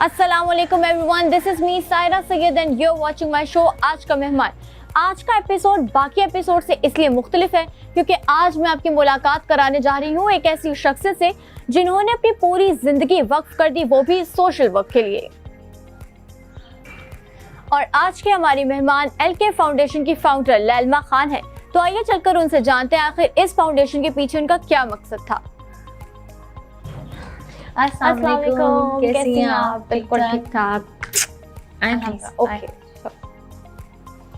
अस्सलाम वालेकुम everyone, this is me Saira Syed and you are watching my show आज का मेहमान। आज का एपिसोड बाकी एपिसोड से इसलिए मुख्तलिफ है क्योंकि आज मैं आपकी मुलाकात कराने जा रही हूँ एक ऐसी शख्सियत से जिन्होंने अपनी पूरी जिंदगी वक्फ कर दी, वो भी सोशल वर्क के लिए। और आज के हमारी मेहमान LK फाउंडेशन की फाउंडर लैलमा खान है। तो आइए चलकर उनसे जानते हैं आखिर इस फाउंडेशन के पीछे उनका क्या मकसद था। अस्सलाम वालेकुम, कैसी हैं आप? बिल्कुल ठीक ठाक। ओके।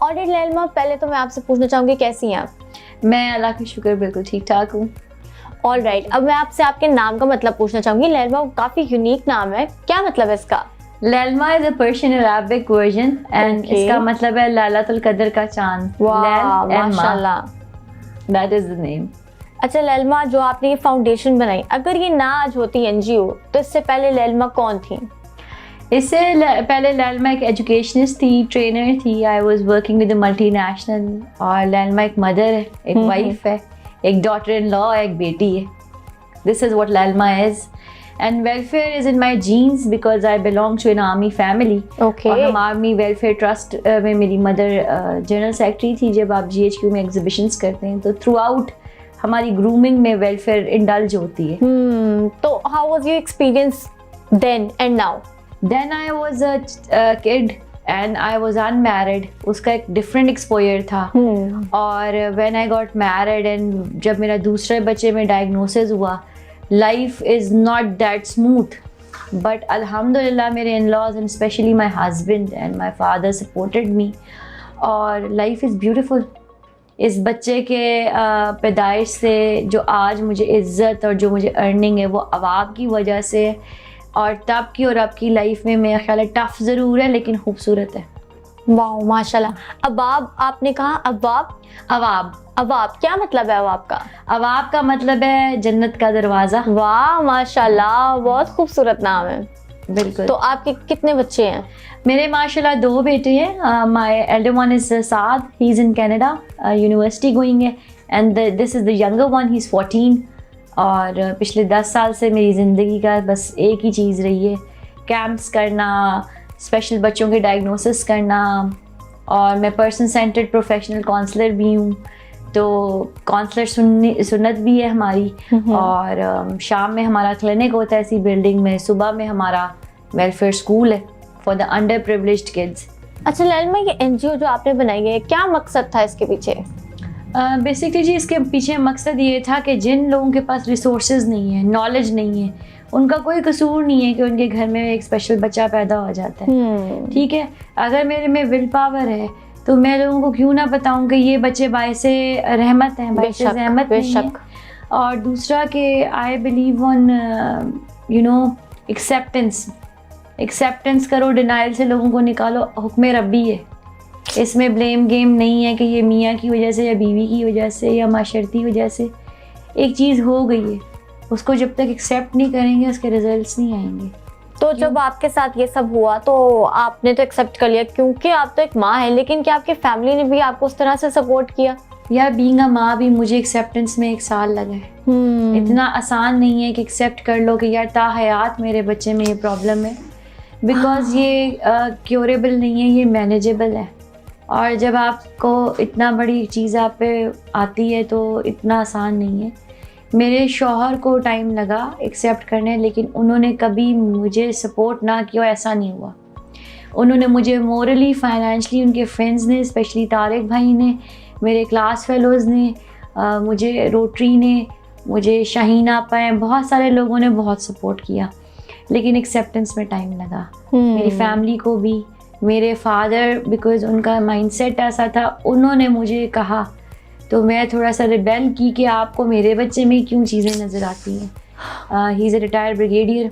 और लैलमा, पहले तो मैं आपसे पूछना चाहूंगी कैसी हैं आप? मैं अल्लाह का शुक्र बिल्कुल ठीक ठाक हूँ। ऑल राइट, अब मैं आपसे आपके नाम का मतलब पूछना चाहूंगी। लैलमा काफी यूनिक नाम है, क्या मतलब है इसका? Lailma is a Persian Arabic version and इसका मतलब है लैलतुल कदर का चांद। वाह माशाल्लाह, दैट इज द नेम। अच्छा लैलमा, जो आपने ये फाउंडेशन बनाई, अगर ये ना आज होती NGO तो इससे पहले लैलमा कौन थी? इससे पहले लैलमा एक एजुकेशनिस्ट थी, ट्रेनर थी। I was working with a multinational. और लैलमा एक मदर है, एक वाइफ है, एक डॉटर इन लॉ, एक बेटी है। This is what Lailma is and welfare is in my genes because I belong to an army family. और हम आर्मी वेलफेयर ट्रस्ट में, मेरी मदर जनरल सेक्रेटरी थी। जब आप GHQ में एग्जीबिशंस करते हैं तो थ्रू आउट हमारी ग्रूमिंग में वेलफेयर इंडल्ज होती है। तो how was your experience then and now? Then I was a kid and I was unmarried. उसका एक डिफरेंट एक्सपोजर था। और when I got married and जब मेरा दूसरे बच्चे में डायग्नोसिस हुआ, life is not that smooth, but अल्हम्दुलिल्लाह मेरे in-laws and specially my husband and my father supported me और लाइफ इज़ ब्यूटीफुल। इस बच्चे के पैदाइश से जो आज मुझे इज़्ज़त और जो मुझे अर्निंग है वो अवाब की वजह से, और तब की और अब की लाइफ में मेरा ख्याल है टफ़ ज़रूर है लेकिन खूबसूरत है। वाह माशाल्लाह। अवाब आपने कहा? अवाब अवाब क्या मतलब है अवाब का? अवाब का मतलब है जन्नत का दरवाज़ा। वाह माशाल्लाह, बहुत खूबसूरत नाम है। बिल्कुल। तो आपके कितने बच्चे हैं? मेरे माशाल्लाह 2 बेटे हैं। My elder one is Saad, he is in Canada, university going है, and this is the younger one, he is 14। और पिछले 10 साल से मेरी ज़िंदगी का बस एक ही चीज़ रही है, कैंप्स करना, स्पेशल बच्चों के डायग्नोसिस करना। और मैं पर्सन सेंटर्ड प्रोफेशनल काउंसलर भी हूँ, तो काउंसलर सुन्नत भी है हमारी। और शाम में हमारा क्लिनिक होता है इसी बिल्डिंग में, सुबह में हमारा वेलफेयर स्कूल है for the under privileged kids. अच्छा लैलमा, ये NGO जो आपने बनाई है, क्या मकसद था इसके पीछे? बेसिकली जी इसके पीछे मकसद ये था कि जिन लोगों के पास रिसोर्सेज नहीं है, नॉलेज नहीं है, उनका कोई कसूर नहीं है कि उनके घर में एक स्पेशल बच्चा पैदा हो जाता है। ठीक है, अगर मेरे में विल पावर है तो मैं लोगों को क्यों ना बताऊं कि ये बच्चे बायसे रहमत हैं, बायसे रहमत नहीं है। और दूसरा कि आई बिलीव ऑन एक्सेप्टेंस करो, डिनाइल से लोगों को निकालो। हुक्म रब्बी है, इसमें ब्लेम गेम नहीं है कि ये मियाँ की वजह से या बीवी की वजह से या माशरती वजह से। एक चीज़ हो गई है, उसको जब तक एक्सेप्ट नहीं करेंगे उसके रिजल्ट्स नहीं आएंगे। तो जब आपके साथ ये सब हुआ तो आपने तो एक्सेप्ट कर लिया क्योंकि आप तो एक माँ हैं, लेकिन क्या आपकी फैमिली ने भी आपको उस तरह से सपोर्ट किया? या बीइंग अ माँ भी मुझे एक्सेप्टेंस में 1 साल लगा है। इतना आसान नहीं है कि एक्सेप्ट कर लो कि यार ताहयात मेरे बच्चे में ये प्रॉब्लम है, बिकॉज ये क्योरेबल नहीं है, ये मैनेजेबल है। और जब आपको इतना बड़ी चीज़ आप पे आती है तो इतना आसान नहीं है। मेरे शौहर को टाइम लगा एक्सेप्ट करने, लेकिन उन्होंने कभी मुझे सपोर्ट ना किया, ऐसा नहीं हुआ। उन्होंने मुझे मोरली, फाइनेंशली, उनके फ्रेंड्स ने, स्पेशली तारिक भाई ने, मेरे क्लास फेलोज़ ने, मुझे रोटरी ने, मुझे शाहीन आपा हैं, बहुत सारे लोगों ने बहुत सपोर्ट किया, लेकिन एक्सेप्टेंस में टाइम लगा। मेरी फैमिली को भी, मेरे फादर, बिकॉज उनका माइंडसेट ऐसा था, उन्होंने मुझे कहा तो मैं थोड़ा सा रिबेल की कि आपको मेरे बच्चे में क्यों चीज़ें नज़र आती हैं। He is a retired brigadier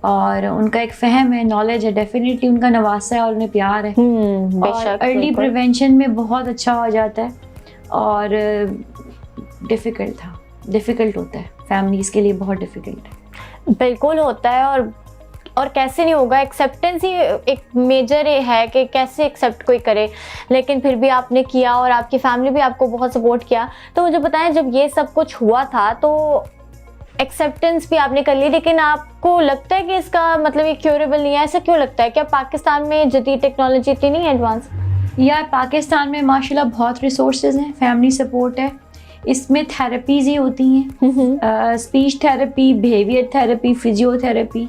और उनका एक फ़हम है, नॉलेज है, डेफिनेटली उनका नवासा है और उन्हें प्यार है। और अर्ली प्रिवेंशन में बहुत अच्छा हो जाता है। और डिफ़िकल्ट होता है, फैमिलीज़ के लिए बहुत डिफ़िकल्ट है। बिल्कुल होता है। और कैसे नहीं होगा, एक्सेप्टेंस ही एक मेजर है कि कैसे एक्सेप्ट कोई करे, लेकिन फिर भी आपने किया और आपकी फैमिली भी आपको बहुत सपोर्ट किया। तो मुझे बताएं, जब ये सब कुछ हुआ था तो एक्सेप्टेंस भी आपने कर ली, लेकिन आपको लगता है कि इसका मतलब ये क्योरेबल नहीं है? ऐसा क्यों लगता है? क्या पाकिस्तान में जदीद टेक्नोलॉजी इतनी नहीं एडवांस? यार पाकिस्तान में माशाल्लाह बहुत रिसोर्सेज हैं, फैमिली सपोर्ट है, इसमें थेरेपीज़ ही होती हैं, speech therapy, behaviour therapy, physiotherapy,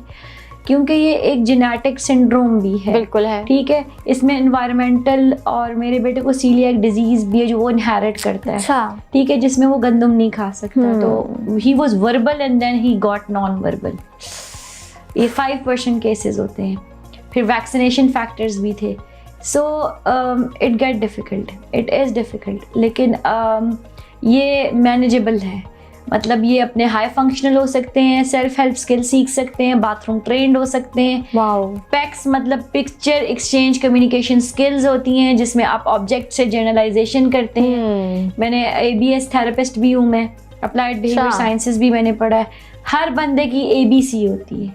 क्योंकि ये एक जेनेटिक सिंड्रोम भी है। बिल्कुल है। ठीक है, इसमें एनवायरमेंटल, और मेरे बेटे को सीलिएक डिजीज़ भी है जो वो इनहेरिट करता है। अच्छा। ठीक है, जिसमें वो गंदम नहीं खा सकता, तो he was verbal and then he got non verbal. ये 5% केसेस होते हैं। फिर वैक्सीनेशन फैक्टर्स भी थे। So it get difficult, it is difficult, लेकिन ये मैनेजेबल है। मतलब ये अपने हाई फंक्शनल हो सकते हैं, सेल्फ हेल्प स्किल सीख सकते हैं, बाथरूम ट्रेंड हो सकते हैं। वाओ। पैक्स मतलब पिक्चर एक्सचेंज कम्युनिकेशन स्किल्स होती हैं, जिसमें आप ऑब्जेक्ट से जनरलाइजेशन करते हैं। मैंने ABS थेरेपिस्ट भी हूँ मैं, अप्लाइड बिहेवियर साइंसेस भी मैंने पढ़ा है। हर बंदे की ABC होती है,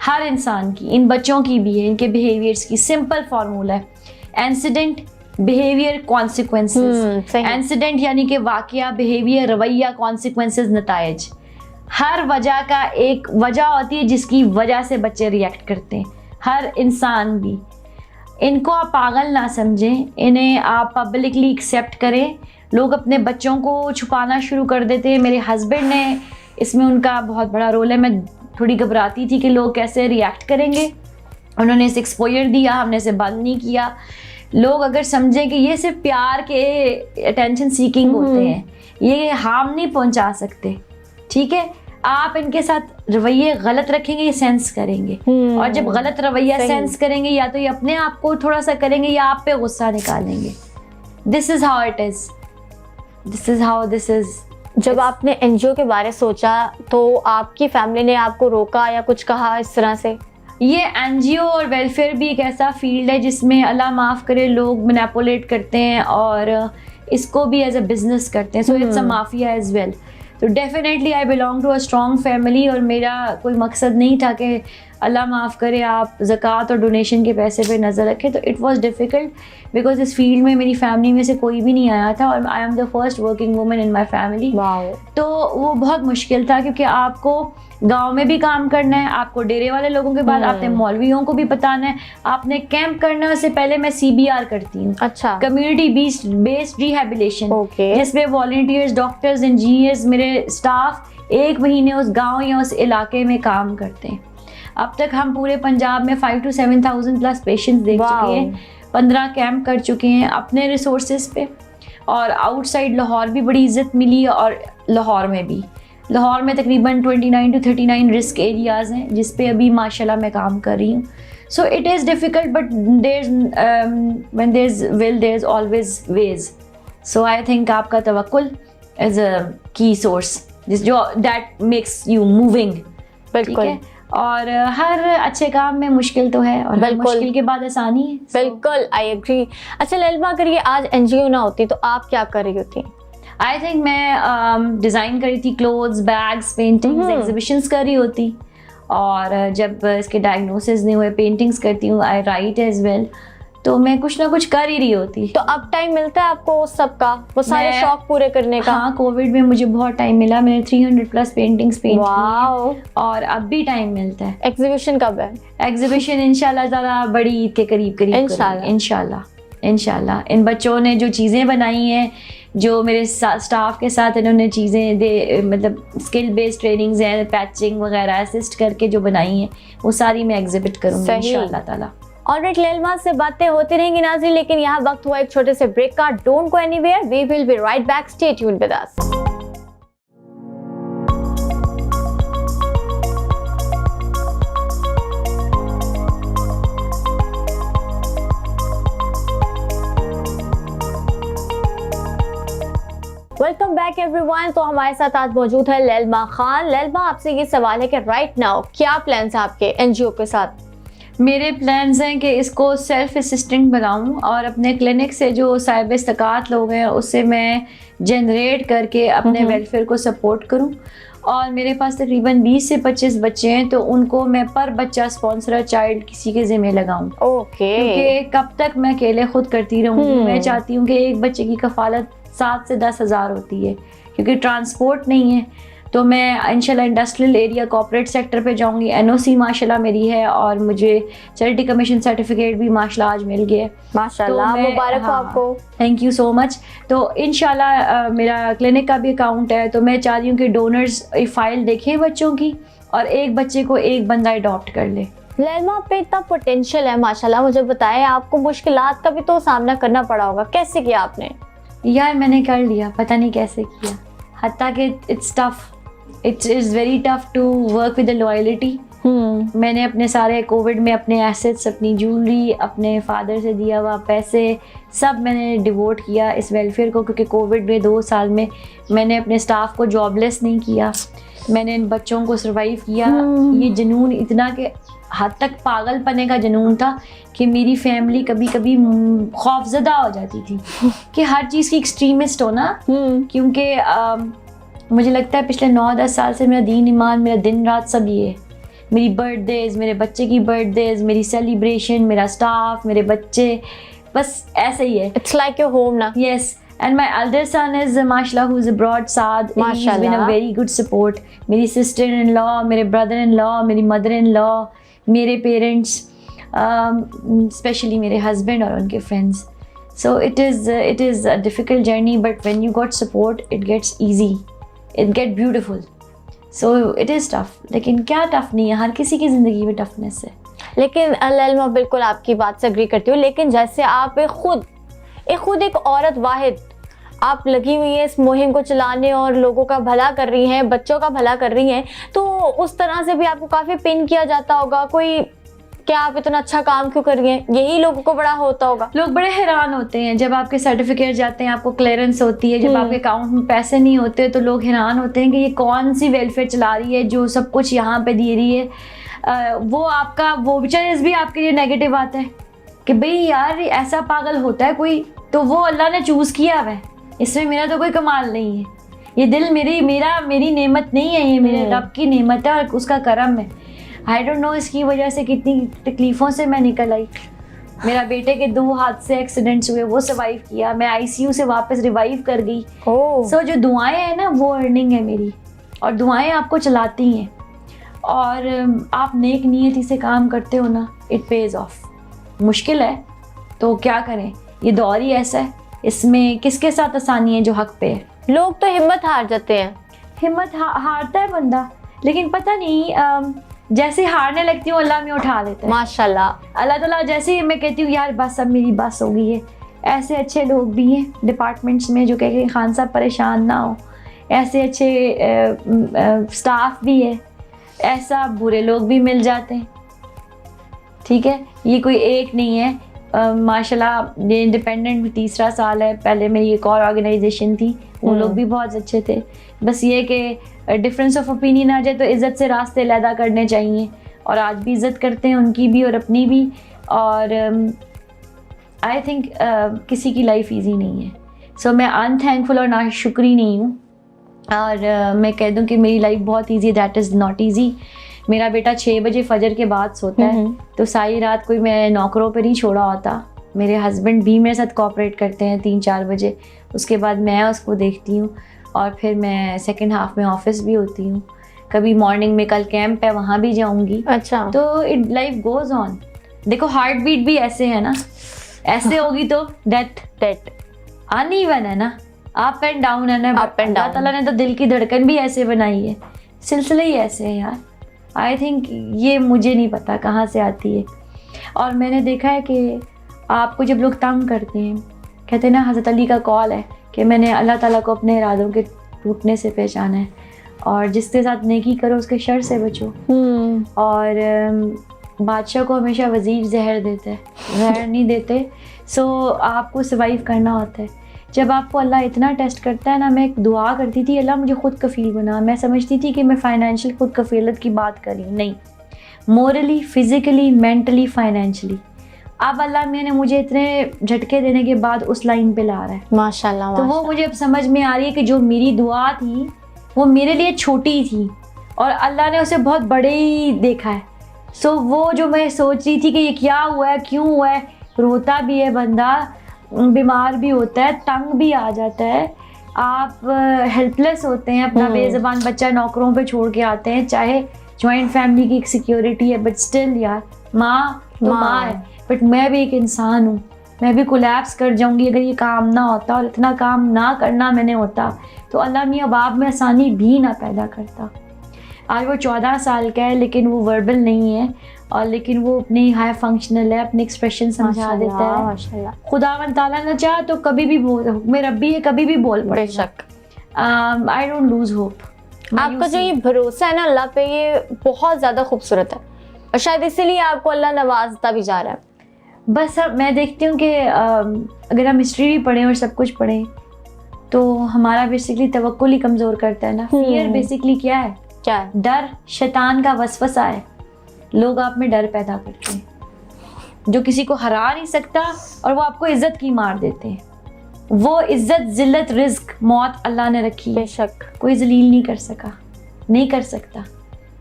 हर इंसान की, इन बच्चों की भी है, इनके बिहेवियर्स की। सिंपल फार्मूला है, इंसिडेंट, बिहेवियर, कॉन्सिक्वेंसेस। इंसिडेंट यानी कि वाकया, बिहेवियर रवैया, कॉन्सिक्वेंसेस नतायज। हर वजह का एक वजह होती है जिसकी वजह से बच्चे रिएक्ट करते हैं, हर इंसान भी। इनको आप पागल ना समझें, इन्हें आप पब्लिकली एक्सेप्ट करें। लोग अपने बच्चों को छुपाना शुरू कर देते हैं। मेरे हस्बैंड ने इसमें, उनका बहुत बड़ा रोल है। मैं थोड़ी घबराती थी कि लोग कैसे रिएक्ट करेंगे, उन्होंने इसे एक्सपोजर दिया, हमने इसे बंद नहीं किया। लोग अगर समझें कि ये सिर्फ प्यार के अटेंशन सीकिंग होते हैं, ये हार्म नहीं पहुंचा सकते, ठीक है, आप इनके साथ रवैये गलत रखेंगे, ये सेंस करेंगे। और जब गलत रवैया सेंस करेंगे, या तो ये अपने आप को थोड़ा सा करेंगे या आप पे गुस्सा निकालेंगे। This is how it is, this is how this is. जब आपने NGO के बारे सोचा तो आपकी फैमिली ने आपको रोका या कुछ कहा इस तरह से? ये NGO और वेलफेयर भी एक ऐसा फील्ड है जिसमें अल्लाह माफ़ करे लोग मैनिपुलेट करते हैं और इसको भी एज अ बिजनेस करते हैं। So it's a mafia as well. तो definitely I belong to a strong family, और मेरा कोई मकसद नहीं था कि अल्लाह माफ़ करे आप ज़कात और डोनेशन के पैसे पे नज़र रखें। तो इट वाज डिफ़िकल्ट बिकॉज इस फील्ड में मेरी फैमिली में से कोई भी नहीं आया था, और I am the first working woman in my family. तो वो बहुत मुश्किल था, क्योंकि आपको गांव में भी काम करना है, आपको डेरे वाले लोगों के बाद आपने मौलवियों को भी बताना है, आपने कैंप करना है। उससे पहले मैं CBR करती हूँ, अच्छा, कम्युनिटी बेस्ड रिहेबिलिटेशन, ओके, जिसमें वॉलंटियर्स, डॉक्टर्स, इंजीनियर्स, मेरे स्टाफ 1 महीने उस गांव या उस इलाके में काम करते हैं। अब तक हम पूरे पंजाब में 5,000 to 7,000 प्लस पेशेंट्स देख चुके हैं, 15 कैंप कर चुके हैं अपने रिसोर्सेज पे। और आउटसाइड लाहौर भी बड़ी इज्जत मिली, और लाहौर में तकरीबन 29 to 39 रिस्क एरियाज़ हैं जिस पे अभी माशाल्लाह मैं काम कर रही हूँ। So it is difficult, but when there is will there is always ways. So I think आपका तवक्कुल इज़ अ की सोर्स जो दैट मेक्स यू मूविंग। बिल्कुल। और हर अच्छे काम में मुश्किल तो है, और हर मुश्किल के बाद आसानी है। बिल्कुल, आई एग्री। अच्छा लैलमा, अगर ये आज NGO ना होती तो आप क्या कर रही होती? आई थिंक मैं डिज़ाइन कर रही थी, क्लोथ्स, बैग्स, पेंटिंग्स, एग्जीबिशंस कर रही होती। और जब इसके डायग्नोसिस नहीं हुए, पेंटिंग्स करती हूँ, आई राइट एज वेल, तो मैं कुछ ना कुछ कर ही रही होती। तो अब टाइम मिलता है आपको उस सब का, वो सारे शौक पूरे करने का? हाँ, कोविड में मुझे बहुत टाइम मिला, मैंने 300 प्लस पेंटिंग्स पेंट की, और अब भी टाइम मिलता है। एग्जीबिशन कब है? एग्जीबिशन इंशाल्लाह ज़्यादा बड़ी ईद के करीब इंशाल्लाह। इन बच्चों ने जो चीज़ें बनाई हैं, जो मेरे स्टाफ के साथ इन्होंने चीज़ें मतलब स्किल बेस्ड ट्रेनिंग्स हैं, पैचिंग वगैरह असिस्ट करके जो बनाई हैं, वो सारी मैं एग्जिबिट करूँगी इंशाल्लाह ताला। ऑलराइट लैलमा, से बातें होती रहेंगी नाज़रीन, लेकिन यहाँ वक्त हुआ एक छोटे से ब्रेक का। Don't go anywhere, we will be right back, stay tuned with us. Welcome back everyone. तो हमारे साथ आज मौजूद है लैलमा खान। लैलमा, आपसे ये सवाल है कि राइट नाउ क्या प्लान्स हैं आपके NGO के साथ? मेरे प्लान्स हैं कि इसको सेल्फ असिस्टेंट बनाऊं, और अपने क्लिनिक से जो साहिब इस्तिकात लोग हैं उससे मैं जनरेट करके अपने वेलफेयर को सपोर्ट करूं। और मेरे पास तकरीबन 20 से 25 बच्चे हैं, तो उनको मैं पर बच्चा स्पॉन्सर चाइल्ड किसी के ज़िम्मे लगाऊं। ओके। क्योंकि कब तक मैं अकेले खुद करती रहूँगी। मैं चाहती हूँ कि एक बच्चे की कफ़ालत 7 से 10 हज़ार होती है, क्योंकि ट्रांसपोर्ट नहीं है। तो मैं इंशाल्लाह इंडस्ट्रियल एरिया कॉर्पोरेट सेक्टर पे जाऊंगी। एनओसी माशाल्लाह मेरी है और मुझे चैरिटी कमीशन सर्टिफिकेट भी माशाल्लाह आज मिल गया। माशाल्लाह, तो मुबारक हो आपको। Thank you so much. तो इंशाल्लाह मेरा क्लिनिक का भी अकाउंट है, तो मैं चाह रही हूँ कि डोनर्स फाइल देखें बच्चों की और एक बच्चे को एक बंदा अडॉप्ट कर ले। लैलमा पे इतना पोटेंशियल है माशाल्लाह, मुझे बताएं आपको मुश्किलात का भी तो सामना करना पड़ा होगा, कैसे किया आपने? यार मैंने कर लिया, पता नहीं कैसे किया, हत्ता कि it's tough, it is very tough to work with the loyalty. मैंने अपने सारे कोविड में अपने एसेट्स, अपनी ज्वेलरी, अपने फादर से दिया हुआ पैसे सब मैंने डिवोट किया इस वेलफेयर को, क्योंकि कोविड में 2 साल में मैंने अपने स्टाफ को जॉबलेस नहीं किया, मैंने इन बच्चों को सर्वाइव किया। ये जुनून इतना कि हद तक पागलपने का जुनून था कि मेरी फैमिली कभी कभी खौफजदा हो जाती थी कि हर चीज़ की एक्सट्रीमिस्ट हो ना, क्योंकि मुझे लगता है पिछले 9-10 साल से मेरा दीन ईमान, मेरा दिन रात सब ये है। मेरी बर्थडेज, मेरे बच्चे की बर्थडेज, मेरी सेलिब्रेशन, मेरा स्टाफ, मेरे बच्चे, बस ऐसे ही है। इट्स लाइक योर होम ना। Yes, and my elder son is mashallah who is abroad, Saad. He's been a very good support. मेरी sister in law, मेरे brother in law, मेरी mother in law, मेरे parents, especially मेरे husband और उनके friends. So it is a difficult journey, but when you got support, it gets easy, it get beautiful. So it is tough. लेकिन क्या tough नहीं है, हर किसी की ज़िंदगी में toughness है। लेकिन लैलमा बिल्कुल आपकी बात से एग्री करती हूँ, लेकिन जैसे आप खुद एक औरत वाहिद, आप लगी हुई है इस मुहिम को चलाने और लोगों का भला कर रही हैं, बच्चों का भला कर रही हैं, तो उस तरह से भी आपको काफ़ी पिन किया जाता होगा, कोई क्या आप इतना अच्छा काम क्यों कर रही हैं, यही लोगों को बड़ा होता होगा। लोग बड़े हैरान होते हैं जब आपके सर्टिफिकेट जाते हैं, आपको क्लियरेंस होती है, जब आपके अकाउंट में पैसे नहीं होते तो लोग हैरान होते हैं कि ये कौन सी वेलफेयर चला रही है जो सब कुछ यहाँ पे दे रही है। वो विचर्स भी आपके लिए नेगेटिव आता है कि भाई यार ऐसा पागल होता है कोई, तो वो अल्लाह ने चूज़ किया है, इसमें मेरा तो कोई कमाल नहीं है। ये दिल मेरी नेमत नहीं है, ये मेरे रब की नेमत है और उसका करम है। आई डोंट नो इसकी वजह से कितनी तकलीफ़ों से मैं निकल आई। मेरा बेटे के 2 हादसे एक्सीडेंट्स हुए, वो सर्वाइव किया, मैं आईसीयू से वापस रिवाइव कर गई। सो जो दुआएं हैं ना वो अर्निंग है मेरी, और दुआएं आपको चलाती हैं, और आप नेक नीयती से काम करते हो ना, इट पेज ऑफ। मुश्किल है तो क्या करें, ये दौर ही ऐसा है, इसमें किसके साथ आसानी है जो हक पे है। लोग तो हिम्मत हार जाते हैं। हिम्मत हारता है बंदा, लेकिन पता नहीं जैसे हारने लगती हूँ अल्लाह में उठा लेता है माशाल्लाह। अल्लाह ताला। जैसे ही मैं कहती हूँ यार बस अब मेरी बस हो गई है, ऐसे अच्छे लोग भी हैं डिपार्टमेंट्स में जो कहते हैं खान साहब परेशान ना हो, ऐसे अच्छे स्टाफ भी है, ऐसा बुरे लोग भी मिल जाते हैं। ठीक है, ये कोई एक नहीं है। माशाल्लाह ये इंडिपेंडेंट भी 3रा साल है, पहले मेरी एक और ऑर्गेनाइजेशन थी, वो लोग भी बहुत अच्छे थे। बस ये कि डिफरेंस ऑफ ओपिनियन आ जाए तो इज़्ज़त से रास्ते अलहदा करने चाहिए, और आज भी इज़्ज़त करते हैं उनकी भी और अपनी भी। और आई थिंक किसी की लाइफ इजी नहीं है। सो मैं अनथैंकफुल और नाशुक्री नहीं हूँ, और मैं कह दूँ कि मेरी लाइफ बहुत easy, that is not easy. मेरा बेटा 6 बजे फजर के बाद सोता है, तो सारी रात कोई मैं नौकरों पर नहीं छोड़ा होता। मेरे हस्बैंड भी मेरे साथ कोऑपरेट करते हैं 3-4 बजे, उसके बाद मैं उसको देखती हूँ, और फिर मैं सेकंड हाफ में ऑफिस भी होती हूँ। कभी मॉर्निंग में कल कैंप है वहाँ भी जाऊँगी। अच्छा, तो इट लाइफ गोज़ ऑन। देखो हार्ट बीट भी ऐसे है ना, ऐसे होगी तो डेथ अनइवन है ना, अप एंड डाउन है ना। अल्लाह ताला ने तो दिल की धड़कन भी ऐसे बनाई है, सिलसिले ही ऐसे है यार। आई थिंक ये मुझे नहीं पता कहाँ से आती है। और मैंने देखा है कि आपको जब लोग तंग करते हैं, कहते हैं ना हज़रत अली का कॉल है कि मैंने अल्लाह ताला को अपने इरादों के टूटने से पहचाना है, और जिसके साथ नेकी करो उसके शर से बचो। और बादशाह को हमेशा वज़ीर जहर देते हैं, जहर नहीं देते। सो आपको सर्वाइव करना होता है। जब आपको अल्लाह इतना टेस्ट करता है ना, मैं एक दुआ करती थी अल्लाह मुझे ख़ुद कफ़ील बना। मैं समझती थी कि मैं फ़ाइनेंशियल खुद कफ़ीलत की बात कर रही हूँ, नहीं, मोरली, फ़िज़िकली, मेंटली, फाइनेंशियली। अब अल्लाह मैंने मुझे इतने झटके देने के बाद उस लाइन पे ला रहा है माशाल्लाह। तो वो मुझे अब समझ में आ रही है कि जो मेरी दुआ थी वो मेरे लिए छोटी थी, और अल्लाह ने उसे बहुत बड़े ही देखा है। सो वो जो मैं सोच रही थी कि ये क्या हुआ है, क्यों हुआ है, रोता भी है बंदा, बीमार भी होता है, तंग भी आ जाता है, आप हेल्पलेस होते हैं, अपना बेज़बान बच्चा नौकरों पे छोड़ के आते हैं, चाहे जॉइंट फैमिली की एक सिक्योरिटी है, बट स्टिल यार माँ तो माँ है, बट मैं भी एक इंसान हूँ, मैं भी कोलैप्स कर जाऊंगी अगर ये काम ना होता और इतना काम ना करना मैंने होता तो अल्लाह मियाँ बाप में आसानी भी ना पैदा करता। आज वो 14 साल का है लेकिन वो वर्बल नहीं है, और लेकिन वो अपनी हाई फंक्शनल है, अपने एक्सप्रेशन समझा देता है माशाल्लाह। खुदावन ताला ना चाहे तो कभी भी बोल, मेरा रब्बी है कभी भी बोल पड़ेगा। बेशक। I don't lose hope. आपका जो ये भरोसा है ना अल्लाह पे, ये बहुत ज़्यादा खूबसूरत है और शायद इसीलिए आपको अल्लाह नवाजता भी जा रहा है। बस अब मैं देखती हूँ कि अगर हम हिस्ट्री भी पढ़ें और सब कुछ पढ़ें तो हमारा बेसिकली तवक्कुल ही कमज़ोर करता है ना। फियर बेसिकली क्या है? क्या है? डर शैतान का वसवसा है। लोग आप में डर पैदा करते हैं जो किसी को हरा नहीं सकता, और वो आपको इज्जत की मार देते हैं। वो इज्जत, जिल्लत, रिस्क, मौत अल्लाह ने रखी है, बेशक। कोई जलील नहीं कर सका, नहीं कर सकता,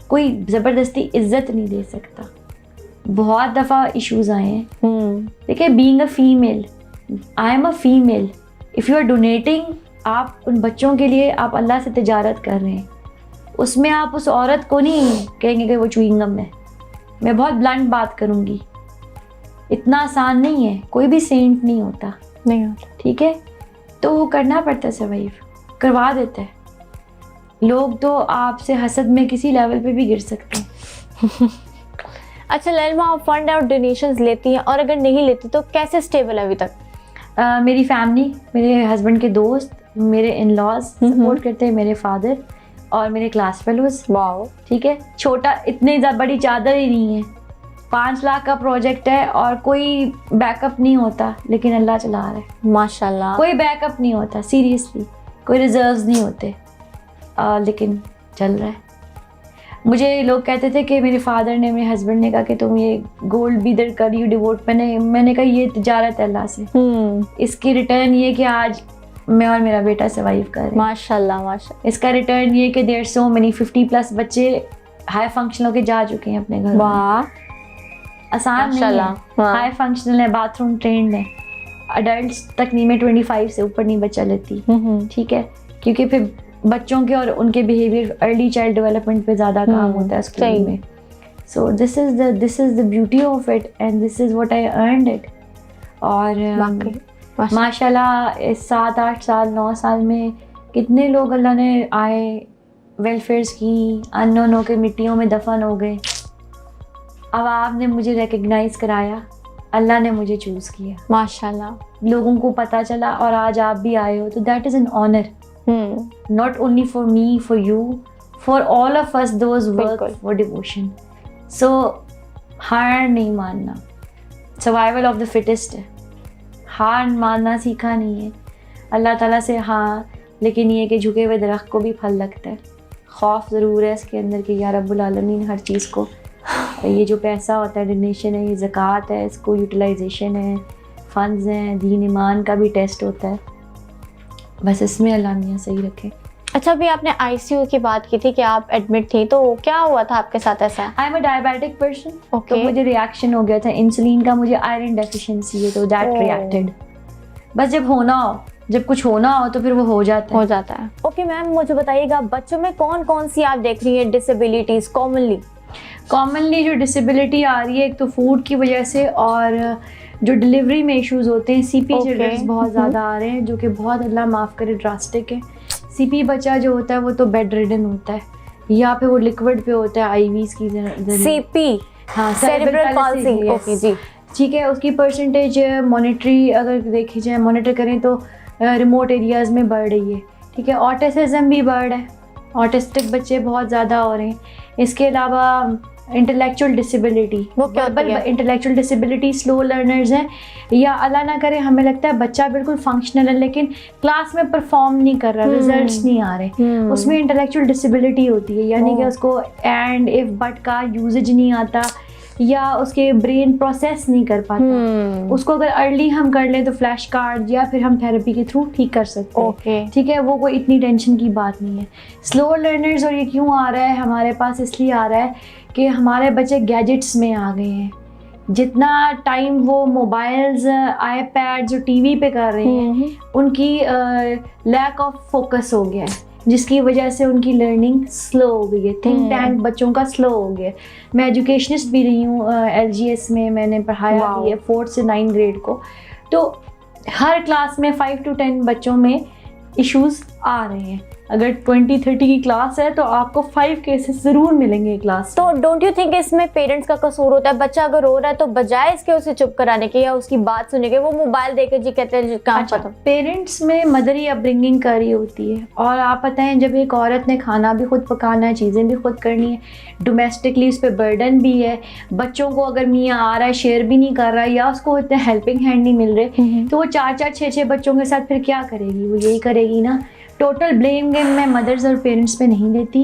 कोई ज़बरदस्ती इज्जत नहीं दे सकता। बहुत दफ़ा इश्यूज आए हैं। देखिए, being a female, I am a female, if you are donating, आप उन बच्चों के लिए आप अल्लाह से तिजारत कर रहे हैं, उसमें आप उस औरत को नहीं कहेंगे कि वो च्युइंगम है। मैं बहुत ब्लंट बात करूँगी, इतना आसान नहीं है, कोई भी सेंट नहीं होता, नहीं होता। ठीक है, तो वो करना पड़ता है, सर्वाइव करवा देता है। लोग तो आपसे हसद में किसी लेवल पे भी गिर सकते हैं। अच्छा लैलमा, आप फंड और डोनेशंस लेती हैं, और अगर नहीं लेती तो कैसे स्टेबल है अभी तक? मेरी फैमिली, मेरे हस्बैंड के दोस्त, मेरे इन लॉज सपोर्ट करते हैं, मेरे फादर और मेरे क्लास फेलोज। वाओ। ठीक है, छोटा, इतनी बड़ी चादर ही नहीं है। 5 लाख का प्रोजेक्ट है और कोई बैकअप नहीं होता, लेकिन अल्लाह चला रहा है माशाल्लाह। कोई बैकअप नहीं होता, सीरियसली कोई रिजर्व्स नहीं होते, लेकिन चल रहा है। मुझे लोग कहते थे कि मेरे फादर ने, मेरे हस्बैंड ने कहा कि तुम ये गोल्ड भी इधर कर यू डिवोट, मैंने कहा ये तिजारत है अल्लाह से, इसकी रिटर्न ये कि आज मैं और मेरा बेटा सर्वाइव कर रहे हैं। माशाल्लाह माशाल्लाह। इसका रिटर्न ये कि देयर सो मेनी 50+ बच्चे हाई फंक्शनल के जा चुके हैं अपने घर। वाह, आसान नहीं है, हाई फंक्शनल है, बाथरूम ट्रेंड है, अडल्ट तक नहीं, मैं 25 से ऊपर नहीं बच्चा लेती, ठीक है, क्योंकि फिर बच्चों के और उनके बिहेवियर, अर्ली चाइल्ड डेवलपमेंट पे ज़्यादा काम होता है स्कूल में। So this is the beauty of it and this is what I earned it. और माशाल्लाह इस 7-8 साल 9 साल में कितने लोग अल्लाह ने आए, वेलफेयर्स की, अननोनों के मिट्टियों में दफन हो गए। अब आपने मुझे रिकग्नाइज कराया, अल्लाह ने मुझे चूज़ किया, माशाल्लाह। लोगों को पता चला और आज आप भी आए हो, तो that is an honour, not only for me, for you, for all of us those work for devotion. So हार नहीं मानना, survival of the fittest है, हार मानना सीखा नहीं है। अल्लाह ताला से हाँ, लेकिन ये कि झुके हुए दरख्त को भी फल लगता है। खौफ ज़रूर है इसके अंदर कि या रब्बुल आलमीन हर चीज़ को, ये जो पैसा होता है, डोनेशन है, ये ज़कात है, इसको यूटिलाइजेशन है, फ़ंड्स हैं, दीन ईमान का भी टेस्ट होता है, बस इसमें अल्लाह मियाँ सही रखे। अच्छा, अभी आपने आईसीयू की बात की थी कि आप एडमिट थी, तो क्या हुआ था आपके साथ ऐसा? आई am a diabetic person, Okay. तो मुझे रिएक्शन हो गया था इंसुलिन का, मुझे आयरन डेफिशिएंसी है, तो दैट रिएक्टेड। बस जब कुछ होना हो तो फिर वो हो जाता है। ओके मैम, मुझे बताइएगा बच्चों में कौन कौन सी आप देख रही हैं डिसेबिलिटीज कॉमनली जो डिसेबिलिटी आ रही है, एक तो फूड की वजह से, और जो डिलीवरी में इश्यूज होते हैं, सीपी चिल्ड्रंस बहुत ज़्यादा आ रहे हैं, जो कि बहुत अल्लाह माफ़ करे ड्रास्टिक है। सीपी बच्चा जो होता है वो तो बेड रिडन होता है, या फिर वो लिक्विड पे होता है आईवीज की जरिए। सीपी, हाँ, सेरेब्रल पल्सी, ओके जी, ठीक है। उसकी परसेंटेज मॉनिटरी अगर देखी जाए, मॉनिटर करें तो रिमोट एरियाज़ में बढ़ रही है, ठीक है। ऑटिज्म भी बढ़ है, ऑटिस्टिक बच्चे बहुत ज़्यादा हो रहे हैं। इसके अलावा इंटेलेक्चुअल डिसेबिलिटी, वो क्या होती है? इंटेलेक्चुअल डिसेबिलिटी, स्लो लर्नर्स हैं, या अल्लाह ना करे हमें लगता है बच्चा बिल्कुल फंक्शनल है लेकिन क्लास में परफॉर्म नहीं कर रहा, रिजल्ट्स नहीं आ रहे, उसमें इंटेलेक्चुअल डिसेबिलिटी होती है, यानी कि उसको एंड इफ बट का यूजेज नहीं आता, या उसके ब्रेन प्रोसेस नहीं कर पाता। उसको अगर अर्ली हम कर लें तो फ्लैश कार्ड या फिर हम थेरेपी के थ्रू ठीक कर सकते हैं, ठीक है, वो कोई इतनी टेंशन की बात नहीं है। स्लो लर्नर्स, और ये क्यों आ रहा है हमारे पास, इसलिए आ रहा है कि हमारे बच्चे गैजेट्स में आ गए हैं, जितना टाइम वो मोबाइल्स, आईपैड्स और टीवी पे कर रहे हैं, उनकी लैक ऑफ फोकस हो गया है, जिसकी वजह से उनकी लर्निंग स्लो हो गई है। थिंक टैंक बच्चों का स्लो हो गया। मैं एजुकेशनिस्ट भी रही हूँ, LGS में मैंने पढ़ाया भी है 4th से 9th ग्रेड को। तो हर क्लास में 5 to 10 बच्चों में इश्यूज आ रहे हैं। अगर 20-30 की क्लास है तो आपको 5 केसेस ज़रूर मिलेंगे क्लास। तो डोंट यू थिंक इसमें पेरेंट्स का कसूर होता है? बच्चा अगर रो रहा है तो बजाय इसके उसे चुप कराने के या उसकी बात सुनने के, वो मोबाइल देकर जी कहते हैं काम खत्म। पेरेंट्स में मदरी अपब्रिंगिंग करी होती है, और आप पता है जब एक औरत ने खाना भी खुद पकाना है, चीज़ें भी खुद करनी है, डोमेस्टिकली उस पर बर्डन भी है, बच्चों को अगर मियाँ आ रहा है शेयर भी नहीं कर रहा है या उसको इतने हेल्पिंग हैंड नहीं मिल रहे, तो वो 4-4, 6-6 बच्चों के साथ फिर क्या करेगी? वो यही करेगी ना। टोटल ब्लेम गेम मैं मदर्स और पेरेंट्स पे नहीं देती,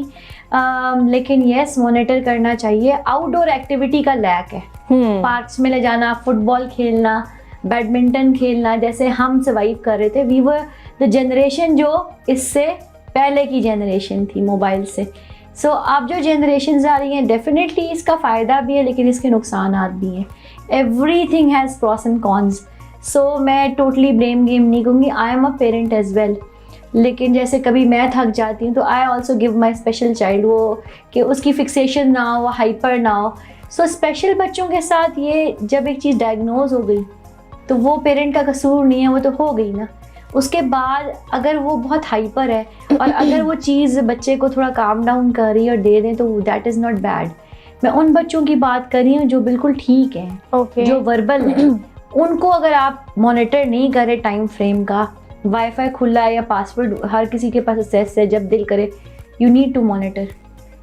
लेकिन यस मॉनिटर करना चाहिए। आउटडोर एक्टिविटी का लैक है, पार्क्स में ले जाना, फुटबॉल खेलना, बैडमिंटन खेलना, जैसे हम सर्वाइव कर रहे थे। वी वर द जनरेशन जो इससे पहले की जनरेशन थी मोबाइल से। सो अब जो जनरेशन आ रही हैं, डेफिनेटली इसका फ़ायदा भी है लेकिन इसके नुकसानात भी हैं। Everything has pros and cons. So मैं टोटली ब्लेम गेम नहीं कहूँगी, I am a parent as well. लेकिन जैसे कभी मैं थक जाती हूँ तो I also give my special child, वो कि उसकी फिक्सेशन ना हो, हाइपर ना हो। सो स्पेशल बच्चों के साथ ये जब एक चीज़ डायग्नोज हो गई तो वो पेरेंट का कसूर नहीं है, वो तो हो गई ना। उसके बाद अगर वो बहुत हाइपर है और अगर वो चीज़ बच्चे को थोड़ा काम डाउन कर रही है और दे दें तो दैट इज़ नॉट बैड। मैं उन बच्चों की बात कर रही हूँ जो बिल्कुल ठीक हैं, जो वर्बल हैं। उनको अगर आप मॉनिटर नहीं करें टाइम फ्रेम का, वाईफाई खुला है या पासवर्ड हर किसी के पास एक्सेस है, जब दिल करे यू नीड टू मॉनिटर,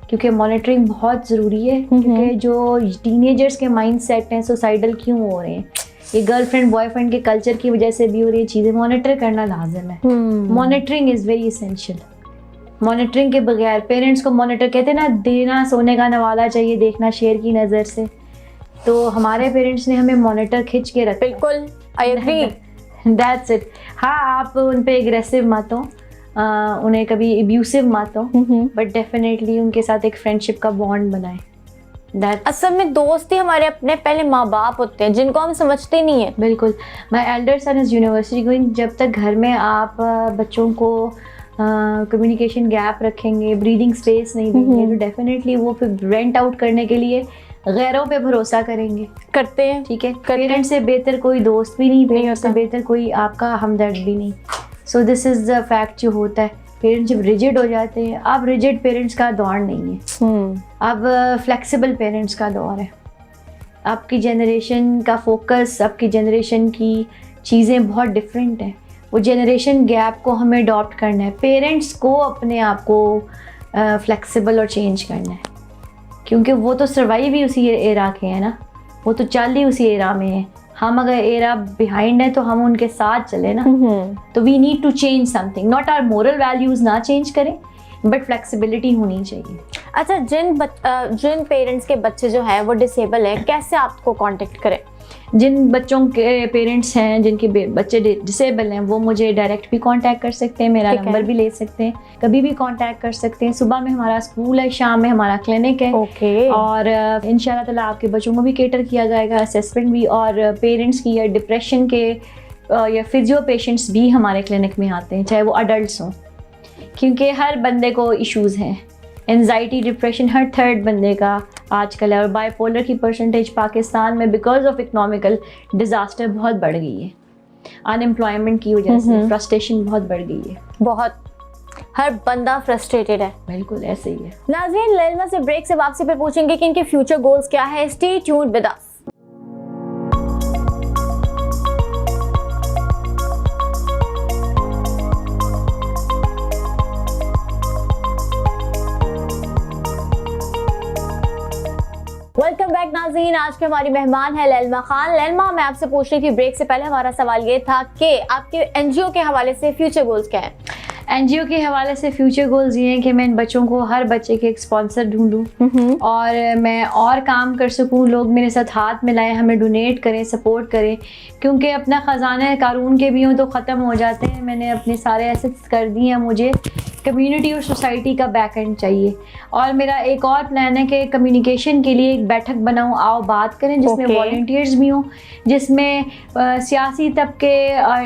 क्योंकि मॉनिटरिंग बहुत ज़रूरी है। क्योंकि जो टीनेजर्स के माइंड सेट हैं सुसाइडल क्यों हो रहे हैं, ये गर्लफ्रेंड बॉयफ्रेंड के कल्चर की वजह से भी हो रही है चीज़ें। मॉनिटर करना लाजिम है। Monitoring is very essential. Monitoring के बगैर पेरेंट्स को मॉनिटर कहते हैं ना, देना सोने का नवाला चाहिए, देखना शेर की नज़र से। तो हमारे पेरेंट्स ने हमें मॉनिटर खींच के रखा। बिल्कुल, आई एग्री, दैट्स इट। हाँ, आप उन पे एग्रेसिव मत हो, उन्हें कभी एब्यूसिव मत हो, बट डेफिनेटली उनके साथ एक फ्रेंडशिप का बॉन्ड बनाएं। असल में दोस्ती हमारे अपने पहले माँ बाप होते हैं जिनको हम समझते नहीं है। बिल्कुल। My elder son is university going. जब तक घर में आप बच्चों को कम्युनिकेशन गैप रखेंगे, ब्रीदिंग स्पेस नहीं देंगे, तो डेफिनेटली वो फिर रेंट आउट करने के लिए गैरों पे भरोसा करते हैं। ठीक है, पेरेंट्स से बेहतर कोई दोस्त भी नहीं, पेरेंट्स से बेहतर कोई आपका हमदर्द भी नहीं। So this is the fact जो होता है। पेरेंट्स जब रिजिड हो जाते हैं, अब रिजिड पेरेंट्स का दौर नहीं है, अब फ्लेक्सिबल पेरेंट्स का दौर है। आपकी जनरेशन का फोकस, आपकी जनरेशन की चीज़ें बहुत डिफरेंट हैं। वो जनरेशन गैप को हमें अडॉप्ट करना है। पेरेंट्स को अपने आप को फ्लेक्सिबल और चेंज करना है, क्योंकि वो तो सर्वाइव ही उसी एरा के हैं ना, वो तो चल ही उसी एरा में है। हम अगर एरा बिहाइंड है तो हम उनके साथ चले ना। तो we need to change something, not our moral values ना चेंज करें, बट फ्लेक्सिबिलिटी होनी चाहिए। अच्छा, जिन पेरेंट्स के बच्चे जो है वो डिसेबल है, कैसे आपको कांटेक्ट करें? जिन बच्चों के पेरेंट्स हैं जिनके बच्चे डिसेबल हैं, वो मुझे डायरेक्ट भी कांटेक्ट कर सकते हैं, मेरा नंबर भी ले सकते हैं, कभी भी कांटेक्ट कर सकते हैं। सुबह में हमारा स्कूल है, शाम में हमारा क्लिनिक है। और इंशाल्लाह ताला आपके बच्चों को भी केटर किया जाएगा, असेसमेंट भी। और पेरेंट्स की या डिप्रेशन के या फिजियो पेशेंट्स भी हमारे क्लिनिक में आते हैं, चाहे वो अडल्ट हों, क्योंकि हर बंदे को इश्यूज़ हैं। एंजाइटी, डिप्रेशन हर 3rd बंदे का आजकल है। और बाइपोलर की परसेंटेज पाकिस्तान में बिकॉज ऑफ इकोनॉमिकल डिज़ास्टर बहुत बढ़ गई है। अनएम्प्लॉयमेंट की वजह से फ्रस्ट्रेशन बहुत बढ़ गई है। बहुत, हर बंदा फ्रस्ट्रेटेड है। बिल्कुल ऐसे ही है। नाज़रीन, लैल्मा से ब्रेक से वापसी पे पूछेंगे कि इनके फ्यूचर गोल्स क्या है। Stay tuned with us. Welcome back नाज़रीन। आज के हमारी मेहमान है लैल्मा खान। लैल्मा, मैं आपसे पूछ रही थी ब्रेक से पहले, हमारा सवाल ये था कि आपके एनजीओ के हवाले से फ्यूचर गोल्स क्या है? एनजीओ के हवाले से फ्यूचर गोल्स ये हैं कि मैं इन बच्चों को, हर बच्चे के एक स्पॉन्सर ढूंढूं और मैं और काम कर सकूं। लोग मेरे साथ हाथ मिलाएं, हमें डोनेट करें, सपोर्ट करें, क्योंकि अपना ख़जाना कारून के भी हों तो ख़त्म हो जाते हैं। मैंने अपने सारे एसेट्स कर दिए हैं। मुझे कम्युनिटी और सोसाइटी का बैक एंड चाहिए। और मेरा एक और प्लान है कि कम्युनिकेशन के लिए एक बैठक बनाऊं, आओ बात करें, जिसमें वॉलंटियर्स भी हों, जिसमें सियासी तबके,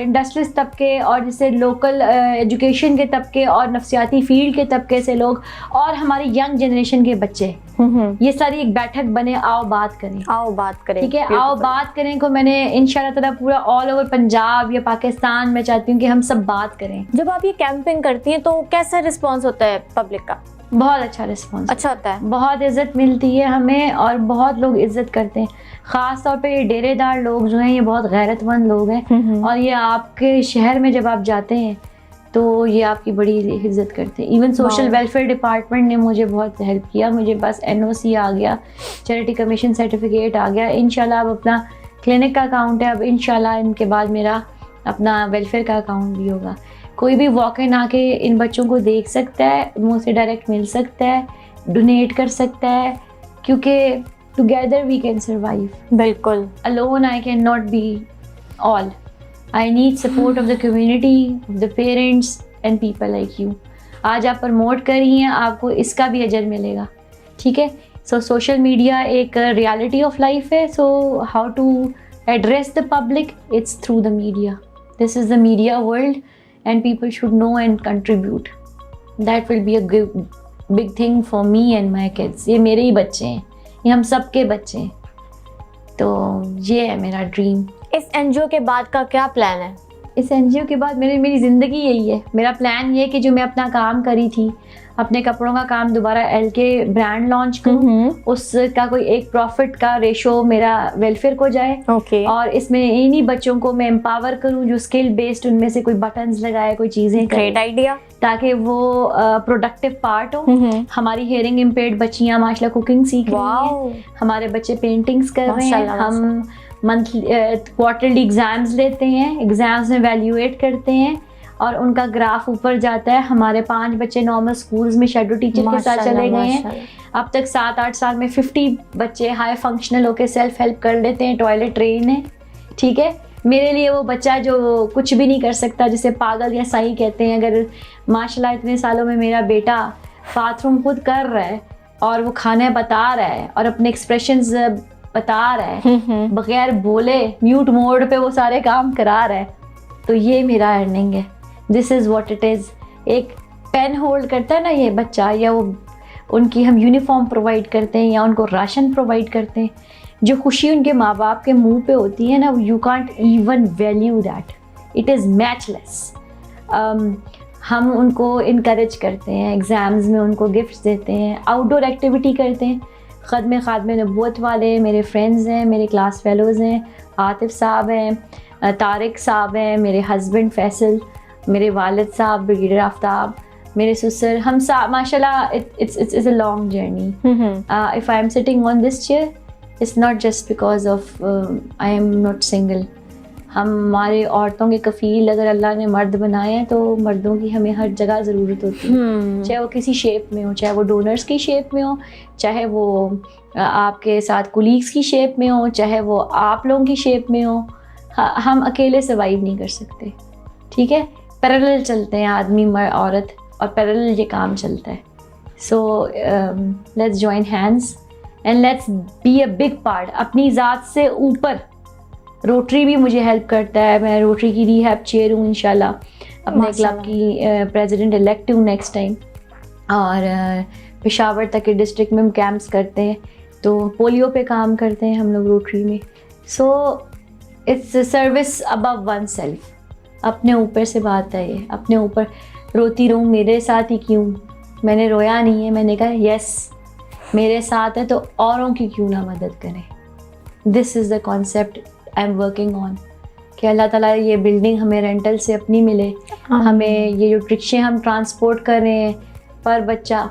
इंडस्ट्रीज तबके और जैसे लोकल एजुकेशन के तबके और नफ्सियाती फील्ड के तबके से लोग और हमारी यंग जनरेशन के बच्चे, ये सारी एक बैठक बने, आओ बात करें, ठीक है। आओ बात करें को मैंने इंशाल्लाह ताला पूरा ऑल ओवर पंजाब या पाकिस्तान में चाहती हूँ कि हम सब बात करें। जब आप ये कैंपिंग करती हैं तो कैसा रिस्पांस होता है पब्लिक का? बहुत अच्छा रिस्पांस, अच्छा होता है, बहुत इज्जत मिलती है हमें और बहुत लोग इज्जत करते हैं। ख़ास तौर पे ये डेरेदार लोग जो हैं ये बहुत गैरतमंद लोग हैं और ये आपके शहर में जब आप जाते हैं तो ये आपकी बड़ी इज्जत करते हैं। इवन सोशल वेलफेयर डिपार्टमेंट ने मुझे बहुत हेल्प किया, मुझे बस NOC आ गया, चैरिटी कमीशन सर्टिफिकेट आ गया। इंशाल्लाह अब अपना क्लिनिक का अकाउंट है, अब इंशाल्लाह इनके बाद मेरा अपना वेलफेयर का अकाउंट भी होगा। कोई भी वॉक इन आके इन बच्चों को देख सकता है, मुझसे डायरेक्ट मिल सकता है, डोनेट कर सकता है, क्योंकि टुगेदर वी कैन सर्वाइव। बिल्कुल, alone I can not be all. I need support of the community, of the parents and people like you. आज आप प्रमोट कर रही हैं, आपको इसका भी अजर मिलेगा, ठीक है। सो सोशल मीडिया एक रियलिटी ऑफ लाइफ है। So how to address the public, it's through the media. This is the media world and people should know and contribute. That will be a big thing for me and my kids. ये मेरे ही बच्चे हैं, ये हम सब के बच्चे हैं, तो ये है मेरा ड्रीम। इस NGO के बाद का क्या प्लान है? इस NGO के बाद मेरी ज़िंदगी यही है। मेरा प्लान ये है कि जो मैं अपना काम करी थी, अपने कपड़ों का काम दोबारा LK ब्रांड लॉन्च करूँ, उसका कोई एक प्रॉफिट का रेशो मेरा वेलफेयर को जाए। और इसमें इन्हीं बच्चों को मैं एम्पावर करूँ जो स्किल बेस्ड, उनमें से कोई बटन्स लगाए, कोई चीज़ें, ग्रेट आइडिया, ताकि वो प्रोडक्टिव पार्ट हो। हमारी हियरिंग इम्पेयर्ड बच्चियाँ माशाल्लाह कुकिंग सीख रही हैं, हमारे बच्चे पेंटिंग्स कर रहे हैं, हम मंथली क्वार्टरली एग्ज़ाम्स लेते हैं, एग्ज़ाम्स में वैल्यूएट करते हैं और उनका ग्राफ ऊपर जाता है। हमारे 5 बच्चे नॉर्मल स्कूल्स में शेडो टीचर के साथ चले गए हैं। अब तक 7-8 साल में 50 बच्चे हाई फंक्शनल होकर सेल्फ हेल्प कर लेते हैं, टॉयलेट ट्रेन है, ठीक है। मेरे लिए वो बच्चा जो कुछ भी नहीं कर सकता, जिसे पागल या सही कहते हैं, अगर माशाल्लाह इतने सालों में मेरा बेटा बाथरूम खुद कर रहा है और वो खाना बता रहा है और अपने एक्सप्रेशंस बता रहा है, बगैर बोले म्यूट मोड पे वो सारे काम करा रहा है, तो ये मेरा अर्निंग है। This is what it is. एक पेन होल्ड करता है ना ये बच्चा, या वो उनकी हम यूनिफॉर्म प्रोवाइड करते हैं या उनको राशन प्रोवाइड करते हैं, जो खुशी उनके माँ बाप के मुंह पे होती है ना, you can't even value that, it is matchless. हम उनको इनकरेज करते हैं, एग्ज़ाम्स में उनको गिफ्ट्स देते हैं, आउटडोर एक्टिविटी करते हैं। ख़ादमे नबूवत वाले मेरे फ्रेंड्स हैं, मेरे क्लास फेलोज़ हैं, आतिफ साहब हैं, तारिक साहब हैं, मेरे हस्बैंड फैसल, मेरे वालिद साहब ब्रिगेडियर आफ्ताब, मेरे ससुर, हम सब माशाल्लाह। It's a long journey. If I am sitting on this chair, it's not just because of I am not single. हमारे औरतों के कफ़ील अगर अल्लाह ने मर्द बनाए हैं तो मर्दों की हमें हर जगह ज़रूरत होती है, चाहे वो किसी शेप में हो, चाहे वो डोनर्स की शेप में हो, चाहे वो आपके साथ कुलीग्स की शेप में हो, चाहे वो आप लोगों की शेप में हो। हम अकेले सर्वाइव नहीं कर सकते, ठीक है। पैरेलल चलते हैं आदमी औरत, और पैरेलल ये काम चलता है। So let's join hands and let's be a big part. अपनी ज़ात से ऊपर रोटरी भी मुझे हेल्प करता है, मैं रोटरी की रीहैब चेयर हूँ इंशाल्लाह, अपने क्लब की प्रेसिडेंट इलेक्ट हूँ नेक्स्ट टाइम। और पेशावर तक के डिस्ट्रिक्ट में हम कैंप्स करते हैं, तो पोलियो पे काम करते हैं हम लोग रोटरी में। So it's service above one self. अपने ऊपर से बात है ये, अपने ऊपर रोती रहूँ, मेरे साथ ही क्यों, मैंने रोया नहीं है, मैंने कहा यस मेरे साथ है तो औरों की क्यों ना मदद करें। This is the concept I am working on, कि अल्लाह ताला ये बिल्डिंग हमें रेंटल से अपनी मिले, हमें ये जो रिक्शे हम ट्रांसपोर्ट कर रहे हैं पर बच्चा,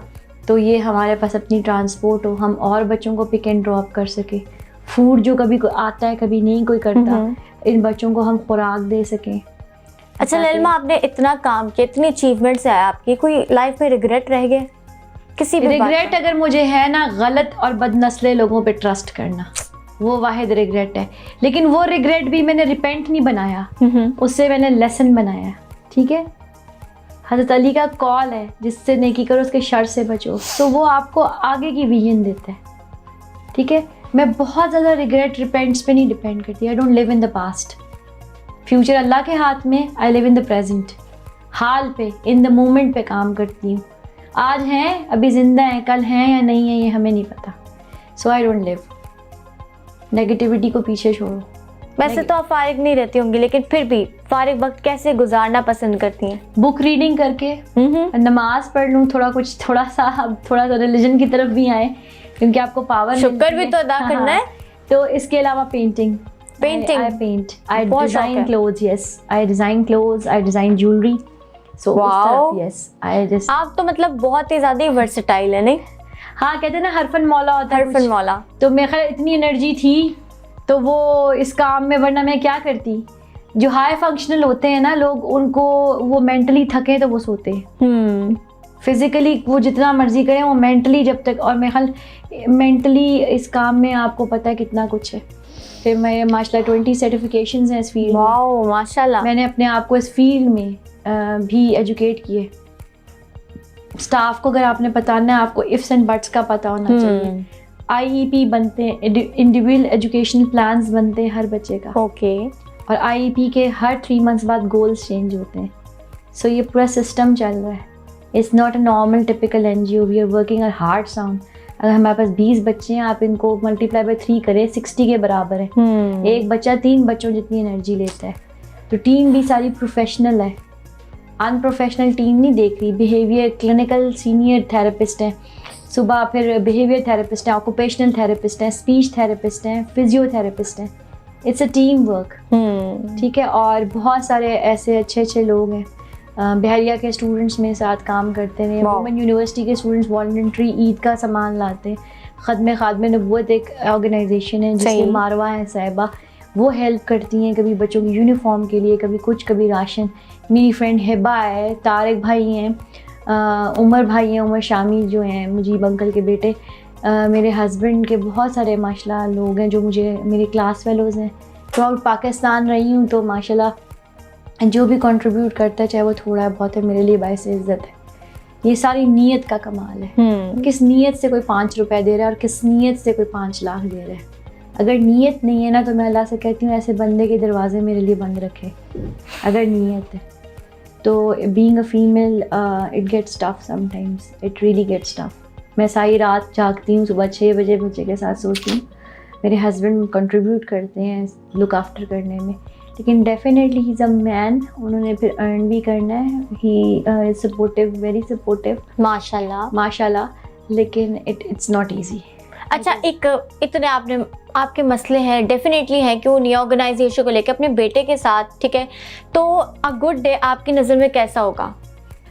तो ये हमारे पास अपनी ट्रांसपोर्ट हो, हम और बच्चों को पिक एंड ड्रॉप कर सके। फूड जो कभी आता है कभी नहीं कोई करता, इन बच्चों को हम खुराक दे सकें। अच्छा लैलमा, आपने इतना काम किया, इतनी अचीवमेंट्स है आपकी, कोई लाइफ में रिग्रेट रह गए किसी भी रिग्रेट अगर मुझे है ना, गलत और बदनस्ले लोगों पे ट्रस्ट करना, वो वाहिद रिग्रेट है। लेकिन वो रिग्रेट भी मैंने रिपेंट नहीं बनाया, उससे मैंने लेसन बनाया, ठीक है। हज़रत अली का कॉल है, जिससे नेकी करो उसके शर से बचो, तो वो आपको आगे की विजन देता है। ठीक है, मैं बहुत ज़्यादा रिग्रेट रिपेंट्स पे नहीं डिपेंड करती। I don't live in the past, future अल्लाह के हाथ में। I live in the present, हाल पे, इन द मोमेंट पे काम करती हूँ। आज हैं, अभी ज़िंदा हैं, कल हैं या नहीं है ये हमें नहीं पता। सो आई डोंट लिव, नेगेटिविटी को पीछे छोड़ो। वैसे तो आप फारिग नहीं रहती होंगी, लेकिन फिर भी फारिग वक्त कैसे गुजारना पसंद करती हैं? बुक रीडिंग करके, नमाज पढ़ लूँ, थोड़ा सा रिलीजन की तरफ भी आए, क्योंकि आपको पावर, शुक्र भी तो अदा करना है। तो इसके अलावा painting, I paint, I design clothes, yes, I design clothes, I design jewelry. So Wow. yes, I just, आप तो मतलब बहुत ही ज्यादा वर्सेटाइल है, नहीं? हाँ, कहते हैं ना हर फन मौला होता है। हर फन मौला। तो मेरे ख्याल इतनी एनर्जी थी तो वो इस काम में, वरना मैं क्या करती। जो हाई फंक्शनल होते हैं ना लोग, उनको वो मेंटली थके तो वो सोते हैं। फिजिकली वो जितना मर्जी करें, वो मेंटली जब तक, और मेरे ख्याल मेंटली इस काम में आपको पता है कितना कुछ है। फिर मैं माशाल्लाह 20 सर्टिफिकेशंस हैं इस फील्ड में। वाओ माशाल्लाह। मैंने अपने आप को इस फील्ड में भी एजुकेट किए। स्टाफ को अगर आपने बताना है, आपको इफ्स एंड बट्स का पता होना चाहिए। IEP बनते हैं, इंडिविजुअल एजुकेशन प्लान्स बनते हैं हर बच्चे का। ओके। और IEP के हर 3 मंथ्स बाद गोल्स चेंज होते हैं। सो ये पूरा सिस्टम चल रहा है। It's not a normal typical NGO, we are working a hard sound. अगर हमारे पास 20 बच्चे हैं, आप इनको मल्टीप्लाई बाय 3 करें, 60 के बराबर है। एक बच्चा 3 बच्चों जितनी एनर्जी लेता है। तो टीम भी सारी प्रोफेशनल है, अनप्रोफेशनल टीम नहीं देख रही। बिहेवियर क्लिनिकल सीनियर थेरेपिस्ट हैं, सुबह फिर बिहेवियर थेरेपिस्ट हैं, ऑक्यूपेशनल थेरेपिस्ट हैं, स्पीच थेरेपिस्ट हैं, फिजियोथेरेपिस्ट हैं। It's a team work. ठीक है, और बहुत सारे ऐसे अच्छे अच्छे लोग हैं। बहरिया के स्टूडेंट्स मेरे साथ काम करते हैं, वुमेन यूनिवर्सिटी के स्टूडेंट्स वॉलंटरी ईद का सामान लाते हैं। ख़ादमे नबूवत एक ऑर्गेनाइजेशन है जिसके मारवा है साहिबा, वो हेल्प करती हैं, कभी बच्चों की यूनिफॉर्म के लिए, कभी कुछ, कभी राशन। मेरी फ्रेंड हिबा है, तारिक भाई हैं, उमर भाई हैं, उमर शामी जो हैं मुजीब अंकल के बेटे, मेरे हस्बैंड के बहुत सारे माशाल्लाह लोग हैं जो मुझे मेरे क्लास फेलोज़ हैं। थ्रू आउट पाकिस्तान रही हूँ, तो माशाल्लाह जो भी कंट्रीब्यूट करता है, चाहे वो थोड़ा है बहुत है, मेरे लिए बाइस इज़्ज़त है। ये सारी नीयत का कमाल है। किस नीयत से कोई 5 रुपए दे रहा है और किस नीयत से कोई 5 लाख दे रहा है। अगर नीयत नहीं है ना, तो मैं अल्लाह से कहती हूँ ऐसे बंदे के दरवाजे मेरे लिए बंद रखे। अगर नीयत है तो being a female it gets tough sometimes, it really gets tough. मैं सारी रात जागती हूँ, सुबह 6 बजे बच्चे के साथ सोती हूँ। मेरे हस्बैंड कंट्रीब्यूट करते हैं लुक आफ्टर करने में, लेकिन definitely he is a man, उन्होंने फिर अर्न भी करना है। He is supportive, very supportive माशाल्लाह, लेकिन इट्स नॉट ईजी। अच्छा, एक इतने आपके मसले हैं, डेफिनेटली है कि वो नई ऑर्गेनाइजेशन को लेकर अपने बेटे के साथ, ठीक है, तो अ गुड डे आपकी नज़र में कैसा होगा?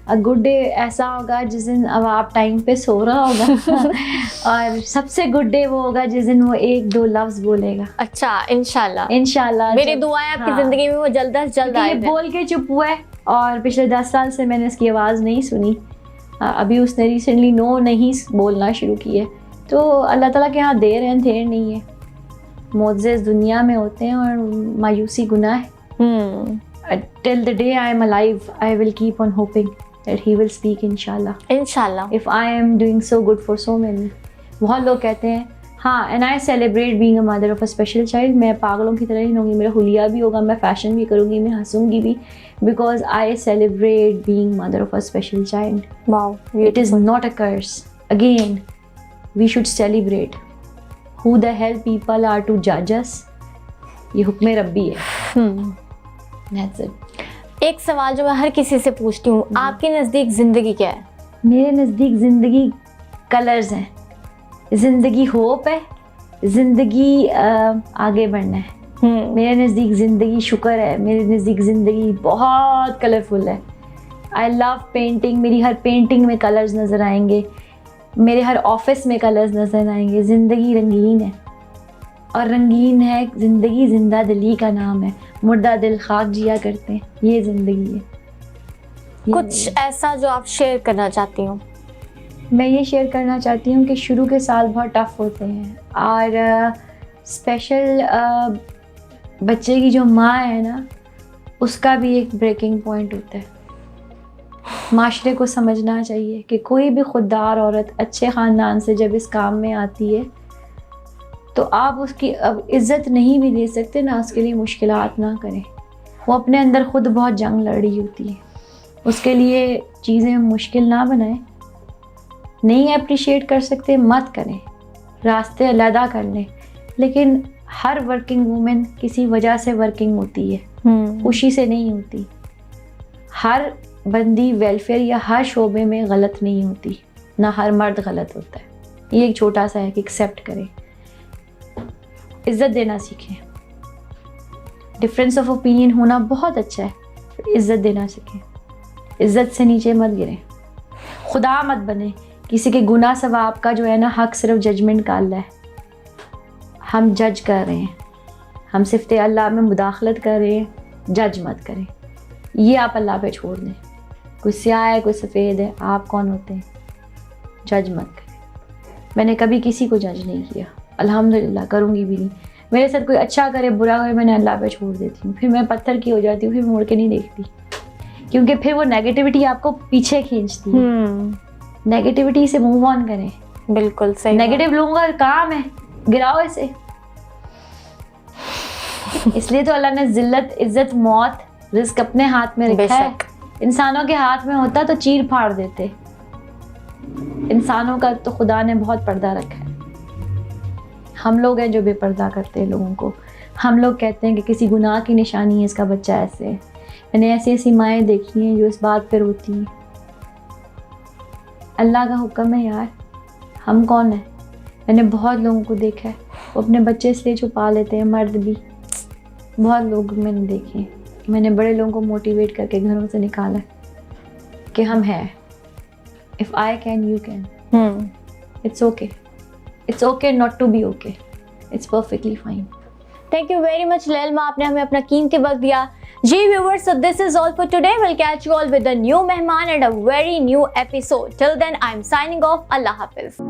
अ गुड डे ऐसा होगा जिस दिन अब आप टाइम पे सो रहा होगा और सबसे गुड डे वो होगा जिस दिन वो 1-2 लफ्ज़ बोलेगा। अच्छा, इंशाल्लाह मेरी दुआ है आपकी ज़िंदगी में वो जल्द से जल्द आए। बोल के चुप हुआ है और पिछले 10 साल से मैंने इसकी आवाज़ नहीं सुनी। अभी उसने रिसेंटली नो नहीं बोलना शुरू किया, तो अल्लाह ताला के यहाँ देर है अंधेर नहीं है। मोज़ेज़ दुनिया में होते हैं और मायूसी गुनाह है। Till the day I am alive, I will keep on hoping that he will speak inshallah. If I am doing so good for so many. बहुत लोग कहते हैं हाँ, and I celebrate being a mother of a special child. मैं पागलों की तरह नहीं होंगी, मेरा हुलिया भी होगा, मैं फैशन भी करूँगी, मैं हंसूंगी भी, because I celebrate being mother of a special child. Wow, it is not a curse. Again, we should celebrate. Who the hell people are to judge us? ये हुक्म रब्बी है। That's it. एक सवाल जो मैं हर किसी से पूछती हूँ, आपके नज़दीक ज़िंदगी क्या है? मेरे नज़दीक ज़िंदगी कलर्स हैं। ज़िंदगी होप है, ज़िंदगी आगे बढ़ना है। मेरे नज़दीक ज़िंदगी शुक्र है, मेरे नज़दीक ज़िंदगी बहुत कलरफुल है। आई लव पेंटिंग, मेरी हर पेंटिंग में कलर्स नज़र आएंगे, मेरे हर ऑफिस में कलर्स नज़र आएंगे। ज़िंदगी रंगीन है और रंगीन है ज़िंदगी, जिंदा दिली का नाम है, मुर्दा दिल खाक जिया करते हैं, ये ज़िंदगी है। कुछ ऐसा जो आप शेयर करना चाहती हूँ? मैं ये शेयर करना चाहती हूँ कि शुरू के साल बहुत टफ होते हैं और स्पेशल बच्चे की जो माँ है ना, उसका भी एक ब्रेकिंग पॉइंट होता है। माशरे को समझना चाहिए कि कोई भी खुददार औरत अच्छे ख़ानदान से जब इस काम में आती है तो आप उसकी अब इज़्ज़त नहीं भी दे सकते ना, उसके लिए मुश्किलात ना करें। वो अपने अंदर ख़ुद बहुत जंग लड़ रही होती है, उसके लिए चीज़ें मुश्किल ना बनाएं। नहीं अप्रिशिएट कर सकते मत करें, रास्ते अलहदा कर लें। लेकिन हर वर्किंग वूमेन किसी वजह से वर्किंग होती है, खुशी से नहीं होती। हर बंदी वेलफेयर या हर शोबे में गलत नहीं होती, ना हर मर्द गलत होता है। ये एक छोटा सा है कि एक्सेप्ट करें, इज़्ज़त देना सीखें। डिफरेंस ऑफ ओपिनियन होना बहुत अच्छा है, इज़्ज़त देना सीखें। इज़्ज़त से नीचे मत गिरें, खुदा मत बने। किसी के गुनाह सवाब का जो है ना हक सिर्फ जजमेंट का अल्लाह है। हम जज कर रहे हैं, हम सिफ्ते अल्लाह में मुदाखलत कर रहे हैं, जज मत करें। ये आप अल्लाह पे छोड़ दें। कोई स्याह है, कोई सफ़ेद है, आप कौन होते हैं? जज मत करें। मैंने कभी किसी को जज नहीं किया, अल्हम्दुलिल्लाह, करूँगी भी नहीं। मेरे साथ कोई अच्छा करे बुरा करे मैंने अल्लाह पे छोड़ देती हूँ। फिर मैं पत्थर की हो जाती हूँ, फिर मुड़ के नहीं देखती, क्योंकि फिर वो नेगेटिविटी आपको पीछे खींचती है। नेगेटिविटी से मूव ऑन करें। बिल्कुल सही। नेगेटिव लोगों का काम है गिराओ इसे। इसलिए तो अल्लाह ने जिल्लत, इज्जत, मौत, रिस्क अपने हाथ में रखा है। इंसानों के हाथ में होता तो चीर फाड़ देते। इंसानों का तो खुदा ने बहुत पर्दा रखा है। हम लोग हैं जो बेपर्दा करते हैं लोगों को। हम लोग कहते हैं कि किसी गुनाह की निशानी है इसका बच्चा ऐसे है। मैंने ऐसी ऐसी माएँ देखी हैं जो इस बात पर रोती हैं। अल्लाह का हुक्म है यार, हम कौन है? मैंने बहुत लोगों को देखा है, वो अपने बच्चे इसलिए छुपा लेते हैं, मर्द भी। बहुत लोग मैंने देखे हैं। मैंने बड़े लोगों को मोटिवेट करके घरों से निकाला कि हम हैं। If I can you can. It's okay, it's okay not to be okay, it's perfectly fine. Thank you very much Lailma, आपने हमें अपना कीमती वक्त दिया। जी viewers, so this is all for today. We'll catch you all with a new mehman and a very new episode. Till then, I'm signing off. Allah Hafiz.